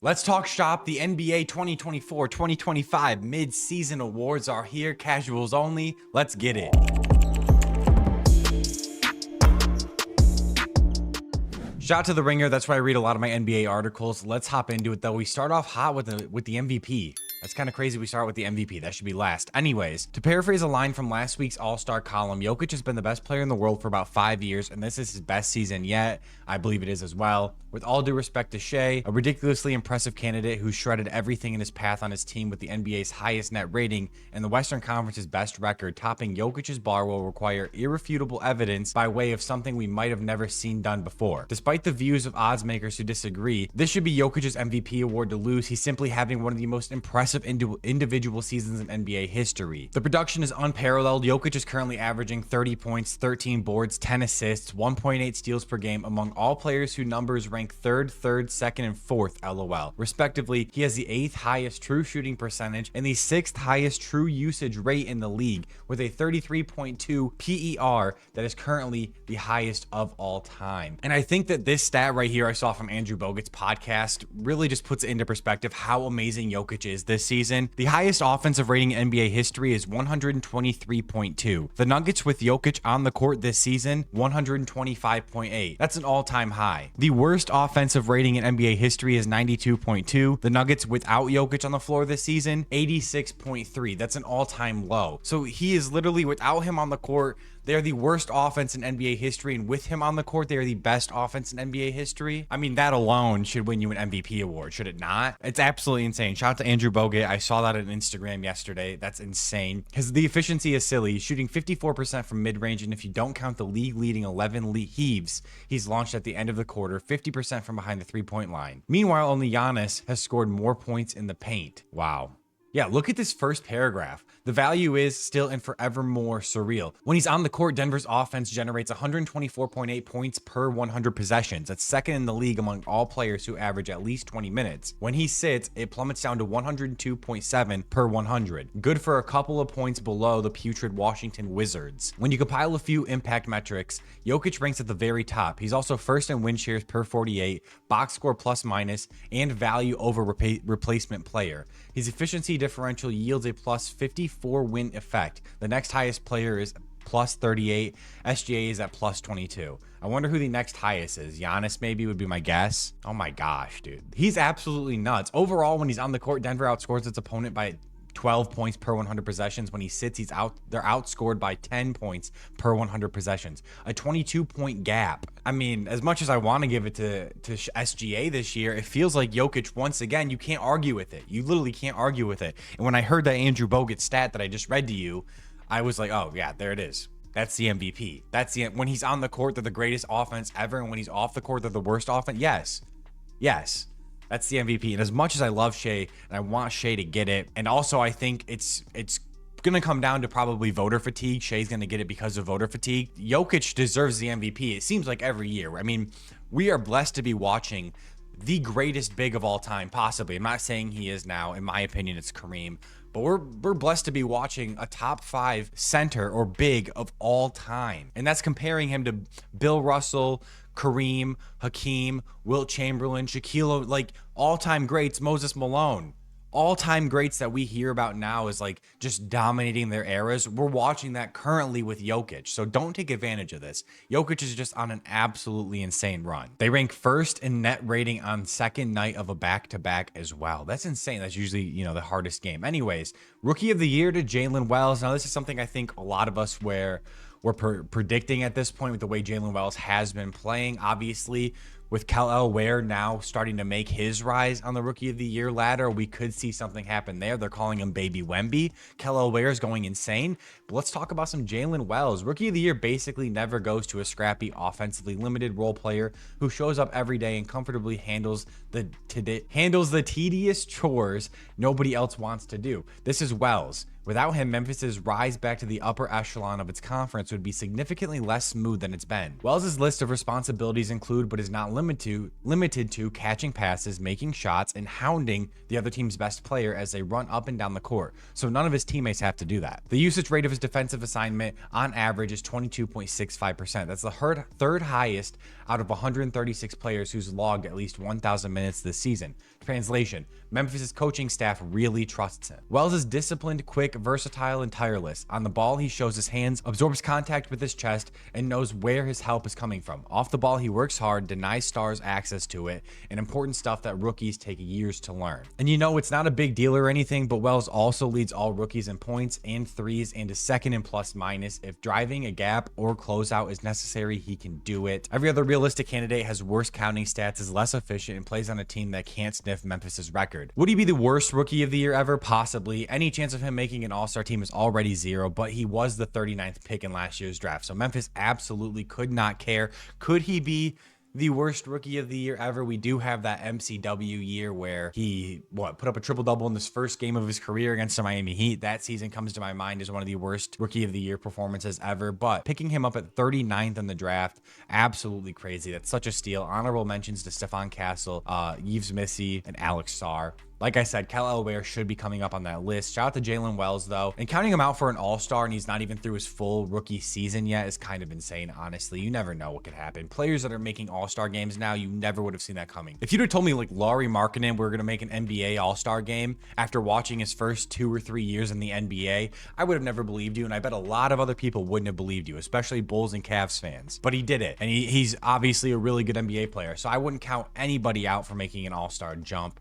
Let's talk shop. The NBA 2024-2025 Midseason Awards are here. Casuals only. Let's get it. Shout out to The Ringer. That's where I read a lot of my NBA articles. Let's hop into it, though. We start off hot with the MVP. That's kind of crazy we start with the MVP. That should be last. Anyways, to paraphrase a line from last week's All-Star column, Jokic has been the best player in the world for about 5 years, and this is his best season yet. I believe it is as well. With all due respect to Shea, a ridiculously impressive candidate who shredded everything in his path on his team with the NBA's highest net rating and the Western Conference's best record, topping Jokic's bar will require irrefutable evidence by way of something we might have never seen done before. Despite the views of odds makers who disagree, this should be Jokic's MVP award to lose. He's simply having one of the most impressive individual seasons in NBA history. The production is unparalleled. Jokic is currently averaging 30 points, 13 boards, 10 assists, 1.8 steals per game among all players whose numbers rank third, second, and fourth, LOL. Respectively, he has the 8th highest true shooting percentage and the 6th highest true usage rate in the league with a 33.2 PER that is currently the highest of all time. And I think that this stat right here I saw from Andrew Bogut's podcast really just puts it into perspective how amazing Jokic is this season. The highest offensive rating in NBA history is 123.2. The Nuggets with Jokic on the court this season, 125.8. That's an all-time high. The worst offensive rating in NBA history is 92.2. The Nuggets without Jokic on the floor this season, 86.3. That's an all-time low. So he is literally, without him on the court, they're the worst offense in NBA history, and with him on the court, they are the best offense in NBA history. I mean, that alone should win you an MVP award, should it not? It's absolutely insane. Shout out to Andrew Bogut. I saw that on Instagram yesterday. That's insane. Because the efficiency is silly. He's shooting 54% from mid-range, and if you don't count the league-leading 11 heaves he's launched at the end of the quarter, 50% from behind the three-point line. Meanwhile, only Giannis has scored more points in the paint. Wow. Yeah, look at this first paragraph. The value is still and forevermore surreal. When he's on the court, Denver's offense generates 124.8 points per 100 possessions. That's second in the league among all players who average at least 20 minutes. When he sits, it plummets down to 102.7 per 100. Good for a couple of points below the putrid Washington Wizards. When you compile a few impact metrics, Jokic ranks at the very top. He's also first in win shares per 48, box score plus minus, and value over replacement player. His efficiency differential yields a plus 54 win effect. The next highest player is plus 38. SGA is at plus 22. I wonder who the next highest is. Giannis maybe would be my guess. Oh my gosh, dude. He's absolutely nuts. Overall, when he's on the court, Denver outscores its opponent by 12 points per 100 possessions. When he sits, they're outscored by 10 points per 100 possessions. A 22-point gap. I mean, as much as I want to give it to SGA this year, it feels like Jokic, once again, you can't argue with it. You literally can't argue with it. And when I heard that Andrew Bogut stat that I just read to you, I was like, oh yeah, there it is. That's the MVP. When he's on the court, they're the greatest offense ever. And when he's off the court, they're the worst offense. Yes. That's the MVP. And as much as I love Shea and I want Shea to get it, and also I think it's going to come down to probably voter fatigue. Shea's going to get it because of voter fatigue. Jokic deserves the MVP. It seems like every year. I mean, we are blessed to be watching the greatest big of all time, possibly. I'm not saying he is now. In my opinion, it's Kareem. But we're blessed to be watching a top 5 center or big of all time. And that's comparing him to Bill Russell, Kareem, Hakeem, Wilt Chamberlain, Shaquille, like all-time greats, Moses Malone. All-time greats that we hear about now is like just dominating their eras. We're watching that currently with Jokic, so don't take advantage of this. Jokic is just on an absolutely insane run. They rank first in net rating on second night of a back-to-back as well. That's insane. That's usually, the hardest game. Anyways, Rookie of the Year to Jalen Wells. Now, this is something I think a lot of us we're predicting at this point with the way Jalen Wells has been playing. Obviously, with Kel'el Ware now starting to make his rise on the Rookie of the Year ladder, we could see something happen there. They're calling him Baby Wemby. Kel'el Ware is going insane. But let's talk about some Jalen Wells. Rookie of the Year basically never goes to a scrappy, offensively limited role player who shows up every day and comfortably handles the tedious chores nobody else wants to do. This is Wells. Without him, Memphis's rise back to the upper echelon of its conference would be significantly less smooth than it's been. Wells' list of responsibilities include, but is not limited to catching passes, making shots, and hounding the other team's best player as they run up and down the court, so none of his teammates have to do that. The usage rate of his defensive assignment on average is 22.65%. That's the third highest out of 136 players who's logged at least 1,000 minutes this season. Translation: Memphis's coaching staff really trusts him. Wells is disciplined, quick, versatile, and tireless. On the ball, he shows his hands, absorbs contact with his chest, and knows where his help is coming from. Off the ball, he works hard, denies stars access to it, and important stuff that rookies take years to learn. And you know, it's not a big deal or anything, but Wells also leads all rookies in points and threes and is second in plus minus. If driving a gap or closeout is necessary, he can do it. Every other realistic candidate has worse counting stats, is less efficient, and plays on a team that can't sniff Memphis's record. Would he be the worst rookie of the year ever? Possibly. Any chance of him making an all-star team is already zero, but he was the 39th pick in last year's draft, so Memphis absolutely could not care. Could he be the worst rookie of the year ever? We do have that MCW year where he put up a triple-double in this first game of his career against the Miami Heat. That season comes to my mind as one of the worst rookie of the year performances ever, but picking him up at 39th in the draft, absolutely crazy. That's such a steal. Honorable mentions to Stephon Castle, Yves Missy, and Alex Sarr. Like I said, Kel Elware should be coming up on that list. Shout out to Jalen Wells, though. And counting him out for an all-star and he's not even through his full rookie season yet is kind of insane, honestly. You never know what could happen. Players that are making all-star games now, you never would have seen that coming. If you'd have told me, like, Lauri Markkanen were going to make an NBA all-star game after watching his first 2 or 3 years in the NBA, I would have never believed you, and I bet a lot of other people wouldn't have believed you, especially Bulls and Cavs fans. But he did it, and he's obviously a really good NBA player, so I wouldn't count anybody out for making an all-star jump.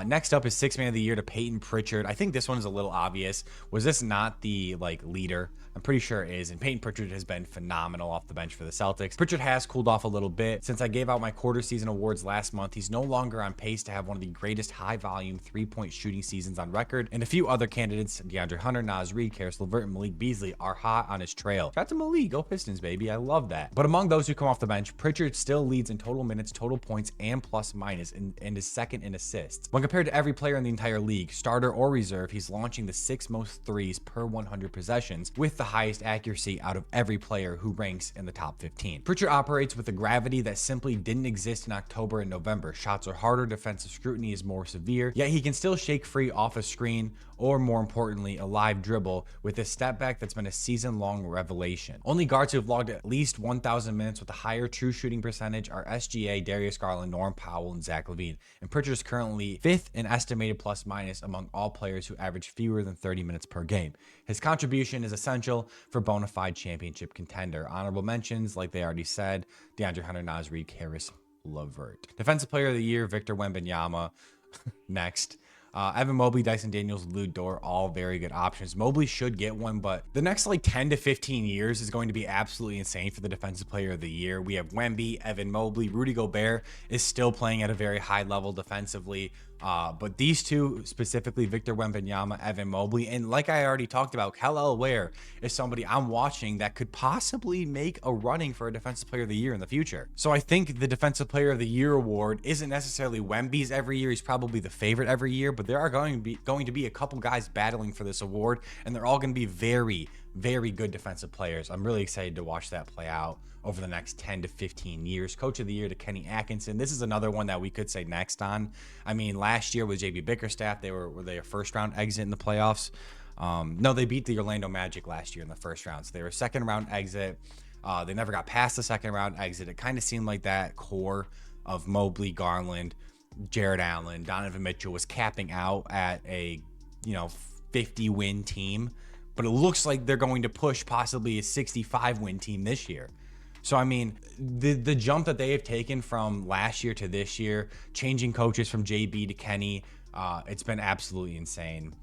Next up is Sixth Man of the Year to Peyton Pritchard. I think this one is a little obvious. Was this not the leader? I'm pretty sure it is. And Peyton Pritchard has been phenomenal off the bench for the Celtics. Pritchard has cooled off a little bit. Since I gave out my quarter season awards last month, he's no longer on pace to have one of the greatest high volume 3-point shooting seasons on record. And a few other candidates, DeAndre Hunter, Naz Reid, Karis LeVert, and Malik Beasley, are hot on his trail. Shout out to Malik. Go Pistons, baby. I love that. But among those who come off the bench, Pritchard still leads in total minutes, total points, and plus minus, and is second in assists. When compared to every player in the entire league, starter or reserve, he's launching the 6th most threes per 100 possessions, with the highest accuracy out of every player who ranks in the top 15. Pritchard operates with a gravity that simply didn't exist in October and November. Shots are harder, defensive scrutiny is more severe, yet he can still shake free off a screen, or more importantly, a live dribble, with a step back that's been a season-long revelation. Only guards who have logged at least 1,000 minutes with a higher true shooting percentage are SGA, Darius Garland, Norm Powell, and Zach LaVine. And Pritchard is currently 5th in estimated plus minus among all players who average fewer than 30 minutes per game. His contribution is essential for bona fide championship contender. Honorable mentions, like they already said, DeAndre Hunter, Naz Reid, Karis LeVert. Defensive Player of the Year, Victor Wembanyama. Next. Evan Mobley, Dyson Daniels, Lou Dort, all very good options. Mobley should get one, but the next 10 to 15 years is going to be absolutely insane for the Defensive Player of the Year. We have Wemby, Evan Mobley, Rudy Gobert is still playing at a very high level defensively. But these two, specifically Victor Wembanyama, Evan Mobley, and like I already talked about, Kel Elware is somebody I'm watching that could possibly make a running for a Defensive Player of the Year in the future. So I think the Defensive Player of the Year award isn't necessarily Wemby's every year. He's probably the favorite every year, but there are going to be a couple guys battling for this award, and they're all going to be very, very good defensive players. I'm really excited to watch that play out over the next 10 to 15 years. Coach of the Year to Kenny Atkinson. This is another one that we could say next on. I mean, last year with JB Bickerstaff, were they a first round exit in the playoffs? No, they beat the Orlando Magic last year in the first round. So they were a second round exit. They never got past the second round exit. It kind of seemed like that core of Mobley, Garland, Jared Allen, Donovan Mitchell was capping out at a 50-win team, but it looks like they're going to push possibly a 65-win team this year. So I mean, the jump that they have taken from last year to this year, changing coaches from JB to Kenny, it's been absolutely insane.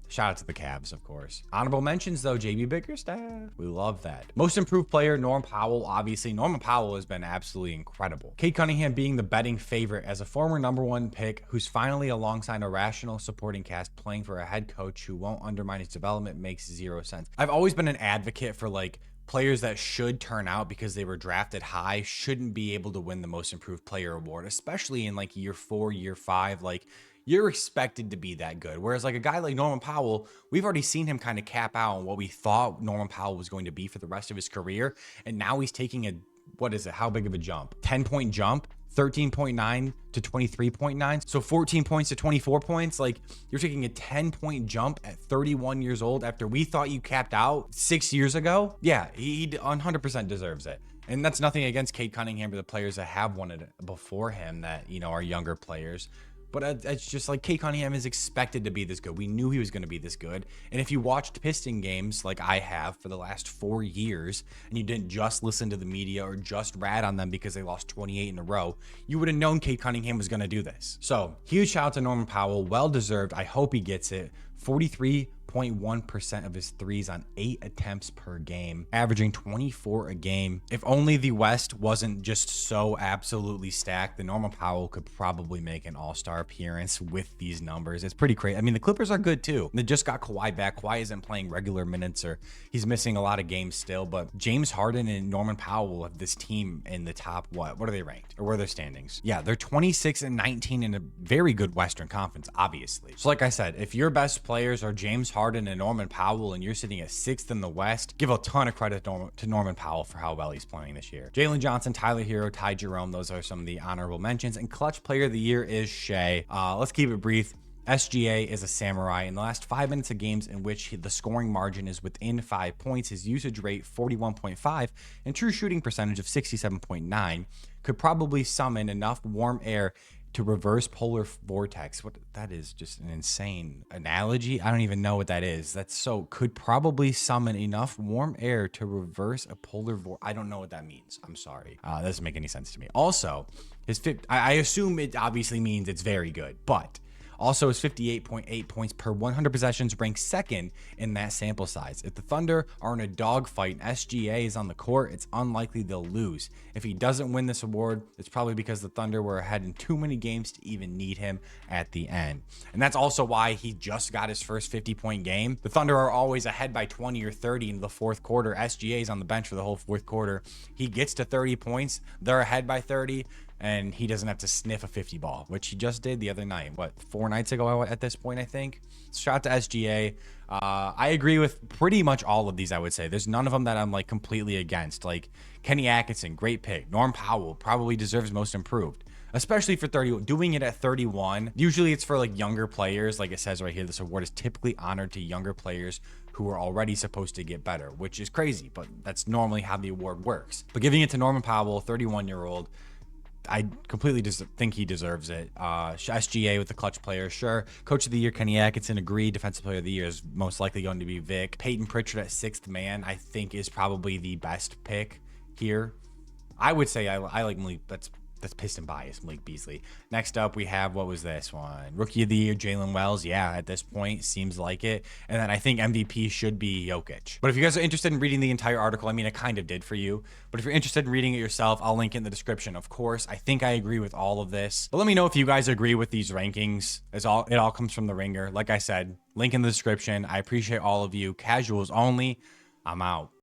Shout out to the Cavs, of course. Honorable mentions, though, JB Bickerstaff. We love that. Most improved player, Norm Powell. Obviously, Norman Powell has been absolutely incredible. Cade Cunningham being the betting favorite as a former #1 pick who's finally alongside a rational supporting cast playing for a head coach who won't undermine his development makes zero sense. I've always been an advocate for players that should turn out because they were drafted high shouldn't be able to win the most improved player award, especially in year 4, year 5. You're expected to be that good. Whereas a guy like Norman Powell, we've already seen him kind of cap out on what we thought Norman Powell was going to be for the rest of his career. And now he's taking how big of a jump? 10-point jump, 13.9 to 23.9. So 14 points to 24 points. You're taking a 10-point jump at 31 years old after we thought you capped out 6 years ago. Yeah, he 100% deserves it. And that's nothing against Cade Cunningham or the players that have won it before him that, are younger players. But it's just like Kate Cunningham is expected to be this good. We knew he was going to be this good. And if you watched Piston games like I have for the last 4 years, and you didn't just listen to the media or just rat on them because they lost 28 in a row, you would have known Kate Cunningham was going to do this. So huge shout out to Norman Powell. Well deserved. I hope he gets it. 43.1% of his threes on 8 attempts per game, averaging 24 a game. If only the West wasn't just so absolutely stacked, then Norman Powell could probably make an all-star appearance with these numbers. It's pretty crazy. I mean, the Clippers are good too. They just got Kawhi back. Kawhi isn't playing regular minutes, or he's missing a lot of games still, but James Harden and Norman Powell have this team in the top, what are they ranked? Or where are their standings? Yeah, they're 26 and 19 in a very good Western Conference, obviously. So like I said, if your best players are James Harden and Norman Powell and you're sitting at 6th in the West, give a ton of credit to Norman Powell for how well he's playing this year. Jalen Johnson, Tyler Hero, Ty Jerome, those are some of the honorable mentions. And clutch player of the year is Shea. Let's keep it brief. SGA is a samurai. In the last 5 minutes of games in which the scoring margin is within 5 points, his usage rate 41.5 and true shooting percentage of 67.9 could probably summon enough warm air to reverse polar vortex. What that is, just an insane analogy. I don't even know what that is. That's so could probably summon enough warm air to reverse a polar vortex. I don't know what that means. I'm sorry. That doesn't make any sense to me. Also, I assume it obviously means it's very good, but also his 58.8 points per 100 possessions ranks second in that sample size. If the Thunder are in a dogfight and SGA is on the court, it's unlikely they'll lose. If he doesn't win this award, it's probably because the Thunder were ahead in too many games to even need him at the end. And that's also why he just got his first 50-point game. The Thunder are always ahead by 20 or 30 in the fourth quarter. SGA is on the bench for the whole fourth quarter. He gets to 30 points. They're ahead by 30. And he doesn't have to sniff a 50 ball, which he just did the other night. 4 nights ago at this point, I think. Shout out to SGA. I agree with pretty much all of these, I would say. There's none of them that I'm like completely against. Like Kenny Atkinson, great pick. Norm Powell probably deserves most improved, especially for 30. Doing it at 31. Usually it's for like younger players. Like it says right here, this award is typically honored to younger players who are already supposed to get better, which is crazy, but that's normally how the award works. But giving it to Norman Powell, 31-year-old, I completely think he deserves it. SGA with the clutch player, sure. Coach of the year, Kenny Atkinson, agreed. Defensive player of the year is most likely going to be Vic. Peyton Pritchard at 6th man, I think is probably the best pick here. I would say I like Malik. That's Piston bias, Malik Beasley. Next up, we have, what was this one? Rookie of the year, Jalen Wells. Yeah, at this point, seems like it. And then I think MVP should be Jokic. But if you guys are interested in reading the entire article, I mean, I kind of did for you. But if you're interested in reading it yourself, I'll link it in the description, of course. I think I agree with all of this. But let me know if you guys agree with these rankings. It all comes from the Ringer. Like I said, link in the description. I appreciate all of you. Casuals only. I'm out.